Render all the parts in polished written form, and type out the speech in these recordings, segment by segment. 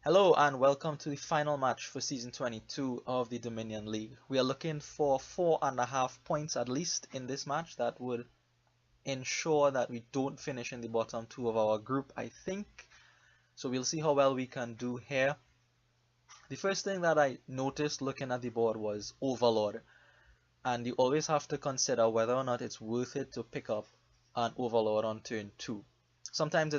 Hello and welcome to the final match for Season 22 of the Dominion League. We are looking for 4.5 points at least in this match that would ensure that we don't finish in the bottom two of our group, I think. So we'll see how well we can do here. The first thing that I noticed looking at the board was Overlord. And you always have to consider whether or not it's worth it to pick up an Overlord on turn 2. Sometimes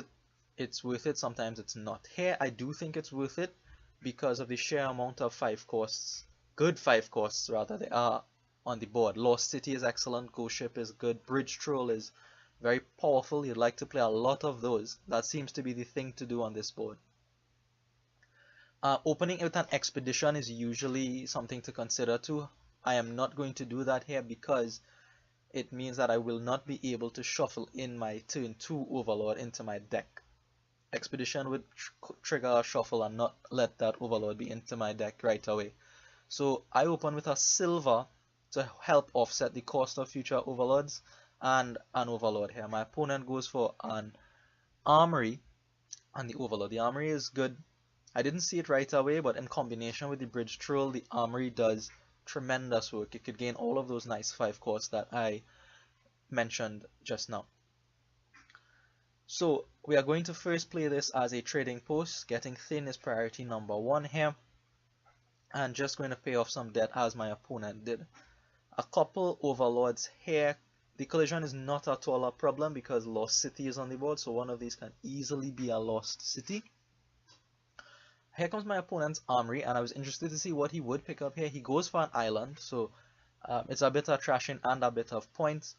it's worth it, sometimes it's not. Here I do think it's worth it because of the sheer amount of 5 costs, good 5 costs rather, they are on the board. Lost City is excellent, Ghost Ship is good, Bridge Troll is very powerful, you'd like to play a lot of those. That seems to be the thing to do on this board. Opening with an Expedition is usually something to consider too. I am not going to do that here because it means that I will not be able to shuffle in my turn 2 Overlord into my deck. Expedition would trigger a shuffle and not let that Overlord be into my deck right away. So I open with a silver to help offset the cost of future Overlords and an Overlord here. My opponent goes for an Armory and the Overlord. The Armory is good. I didn't see it right away, but in combination with the Bridge Troll, the Armory does tremendous work. It could gain all of those nice 5 costs that I mentioned just now. So we are going to first play this as a trading post. Getting thin is priority number 1 here, and just going to pay off some debt as my opponent did. A couple Overlords here. The collision is not at all a problem because Lost City is on the board, so one of these can easily be a Lost City. Here comes my opponent's Armory, and I was interested to see what he would pick up here. He goes for an island, so it's a bit of trashing and a bit of points.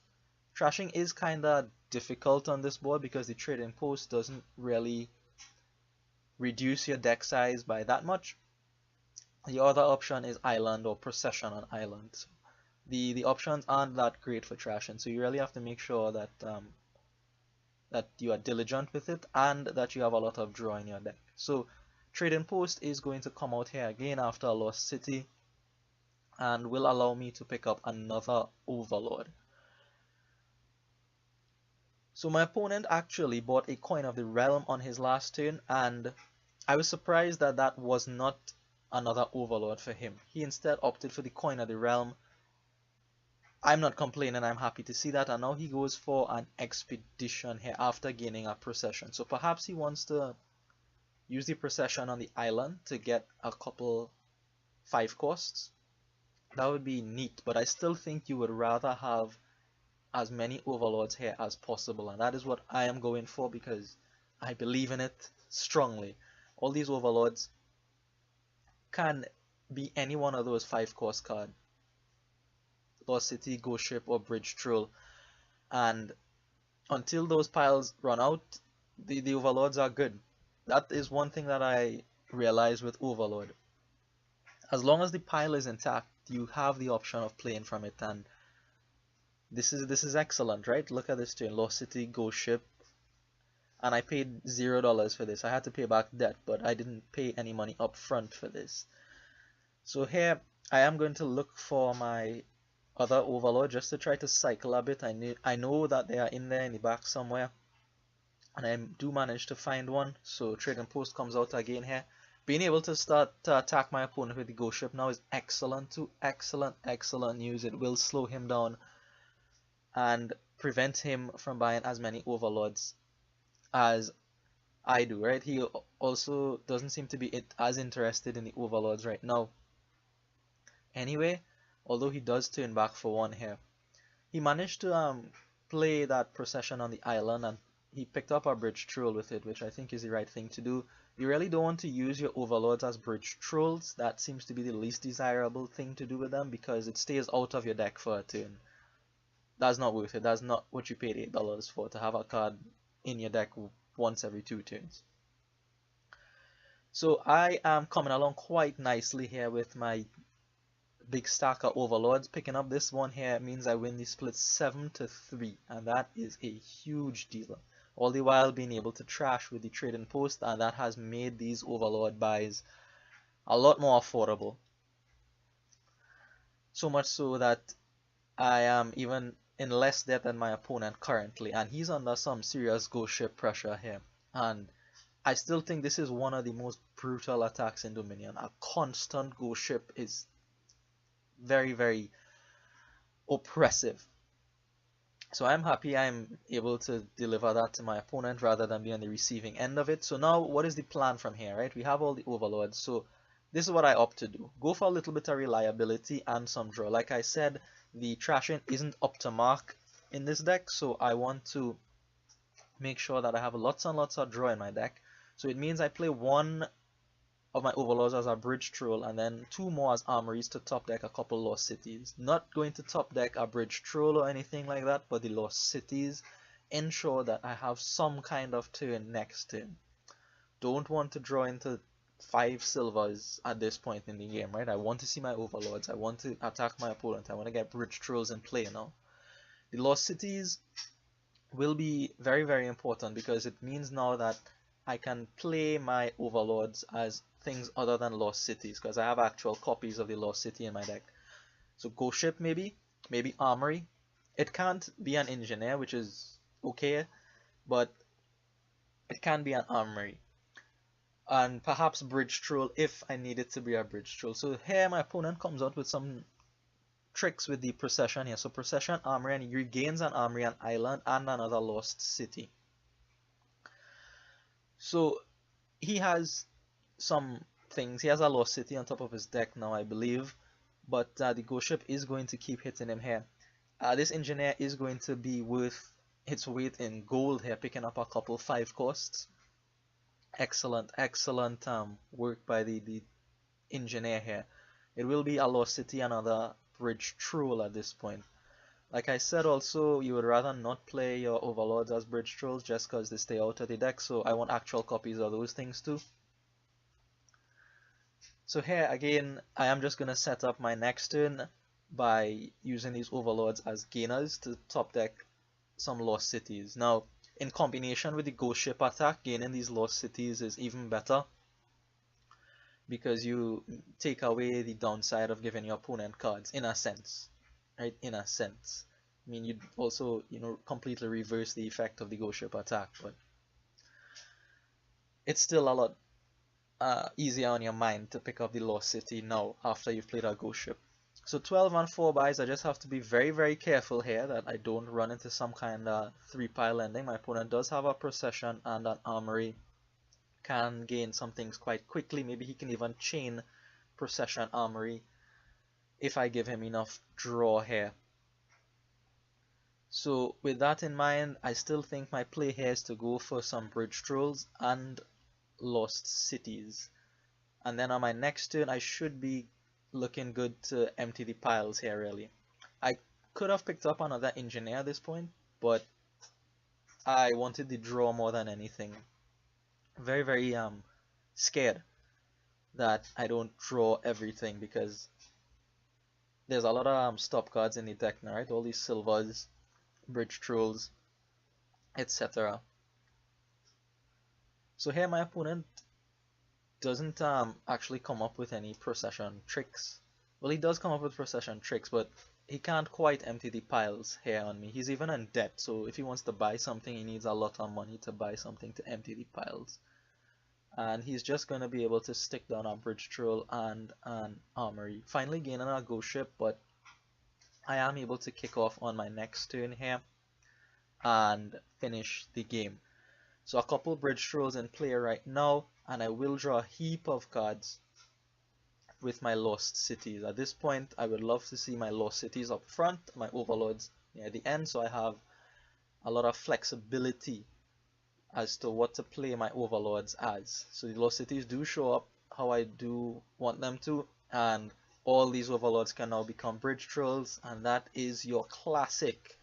Trashing is kind of difficult on this board because the trading post doesn't really reduce your deck size by that much. The other option is island or procession on island. So the options aren't that great for trashing, so you really have to make sure that that you are diligent with it and that you have a lot of draw in your deck. So trading post is going to come out here again after a Lost City and will allow me to pick up another Overlord. So my opponent actually bought a Coin of the Realm on his last turn, and I was surprised that that was not another Overlord for him. He instead opted for the Coin of the Realm. I'm not complaining, I'm happy to see that, and now he goes for an Expedition here after gaining a Procession. So perhaps he wants to use the Procession on the island to get a couple 5 costs. That would be neat, but I still think you would rather have as many Overlords here as possible, and that is what I am going for because I believe in it strongly. All these Overlords can be any one of those 5 cost cards. Lost City, Ghost Ship, or Bridge Troll, and until those piles run out, the Overlords are good. That is one thing that I realized with Overlord. As long as the pile is intact, you have the option of playing from it, and this is excellent, right? Look at this turn, Lost City, Ghost Ship, and I paid $0 for this. I had to pay back debt, but I didn't pay any money up front for this. So here I am going to look for my other Overlord just to try to cycle a bit. I know that they are in there in the back somewhere, and I do manage to find one. So trading post comes out again here. Being able to start to attack my opponent with the Ghost Ship now is excellent too. Excellent news. It will slow him down and prevent him from buying as many Overlords as I do, right? He also doesn't seem to be as interested in the Overlords right now. Anyway, although he does turn back for 1 here, he managed to play that Procession on the island, and he picked up a Bridge Troll with it, which I think is the right thing to do. You really don't want to use your Overlords as Bridge Trolls. That seems to be the least desirable thing to do with them because it stays out of your deck for a turn. That's not worth it. That's not what you paid $8 for, to have a card in your deck once every 2 turns. So I am coming along quite nicely here with my big stack of Overlords. Picking up this one here means I win the split 7-3, and that is a huge deal. All the while being able to trash with the trading post, and that has made these Overlord buys a lot more affordable. So much so that I am even in less debt than my opponent currently, and he's under some serious Ghost Ship pressure here. And I still think this is one of the most brutal attacks in Dominion. A constant ghost ship is very, very oppressive. So I'm happy I'm able to deliver that to my opponent rather than be on the receiving end of it. So now what is the plan from here, right? We have all the overlords. So this is what I opt to do. Go for a little bit of reliability and some draw. Like I said, the trashing isn't up to mark in this deck, so I want to make sure that I have lots and lots of draw in my deck. So it means I play one of my overlords as a bridge troll and then two more as armories to top deck a couple lost cities. Not going to top deck a bridge troll or anything like that, but the lost cities ensure that I have some kind of turn next turn. Don't want to draw into 5 silvers at this point in the game, right? I want to see my overlords, I want to attack my opponent, I want to get bridge trolls in play now. The lost cities will be very, very important because it means now that I can play my overlords as things other than lost cities because I have actual copies of the lost city in my deck. So ghost ship maybe armory. It can't be an engineer, which is okay, but it can be an armory. And perhaps bridge troll if I need it to be a bridge troll. So here my opponent comes out with some tricks with the procession here. So procession armory, and he regains an armory, an island, and another lost city. So he has some things. He has a lost city on top of his deck now, I believe, but the ghost ship is going to keep hitting him here. This engineer is going to be worth its weight in gold here, picking up a couple 5 costs. Excellent work by the engineer here. It will be a lost city, another bridge troll at this point. Like I said also, you would rather not play your overlords as bridge trolls just because they stay out of the deck, so I want actual copies of those things too. So here again, I am just going to set up my next turn by using these overlords as gainers to top deck some lost cities. Now, in combination with the ghost ship attack, gaining these lost cities is even better because you take away the downside of giving your opponent cards, in a sense. Right, in a sense. I mean, you'd also, completely reverse the effect of the ghost ship attack, but it's still a lot easier on your mind to pick up the lost city now after you've played a ghost ship. So 12 and 4 buys, I just have to be very, very careful here that I don't run into some kind of 3-pile ending. My opponent does have a procession and an armory, can gain some things quite quickly. Maybe he can even chain procession armory if I give him enough draw here. So with that in mind, I still think my play here is to go for some bridge trolls and lost cities. And then on my next turn, I should be looking good to empty the piles here really. I could have picked up another engineer at this point, but I wanted the draw more than anything. Very, very scared that I don't draw everything because there's a lot of stop cards in the deck now, right? All these silvers, bridge trolls, etc. So here my opponent doesn't actually come up with any procession tricks. Well, he does come up with procession tricks, but he can't quite empty the piles here on me. He's even in debt, so if he wants to buy something, he needs a lot of money to buy something to empty the piles. And he's just going to be able to stick down a bridge troll and an armory. Finally gaining a ghost ship, but I am able to kick off on my next turn here and finish the game. So a couple bridge trolls in play right now, and I will draw a heap of cards with my lost cities. At this point, I would love to see my lost cities up front, my overlords near the end, so I have a lot of flexibility as to what to play my overlords as. So the lost cities do show up how I do want them to, and all these overlords can now become bridge trolls, and that is your classic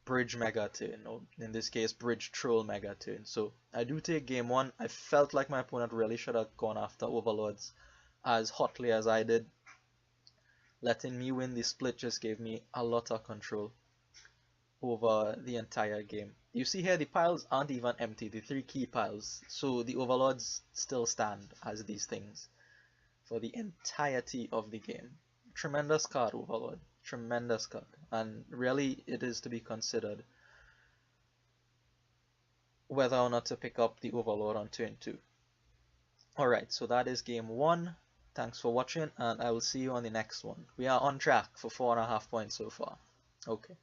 bridge mega turn, or in this case bridge troll mega turn. So I do take game 1. I felt like my opponent really should have gone after overlords as hotly as I did. Letting me win the split just gave me a lot of control over the entire game. You see here the piles aren't even empty, the 3 key piles, so the overlords still stand as these things for the entirety of the game. Tremendous card, Overlord. Tremendous card, and really it is to be considered. whether or not to pick up the Overlord on turn 2. Alright, so that is game 1. Thanks for watching, and I will see you on the next one. We are on track for 4.5 points so far. Okay.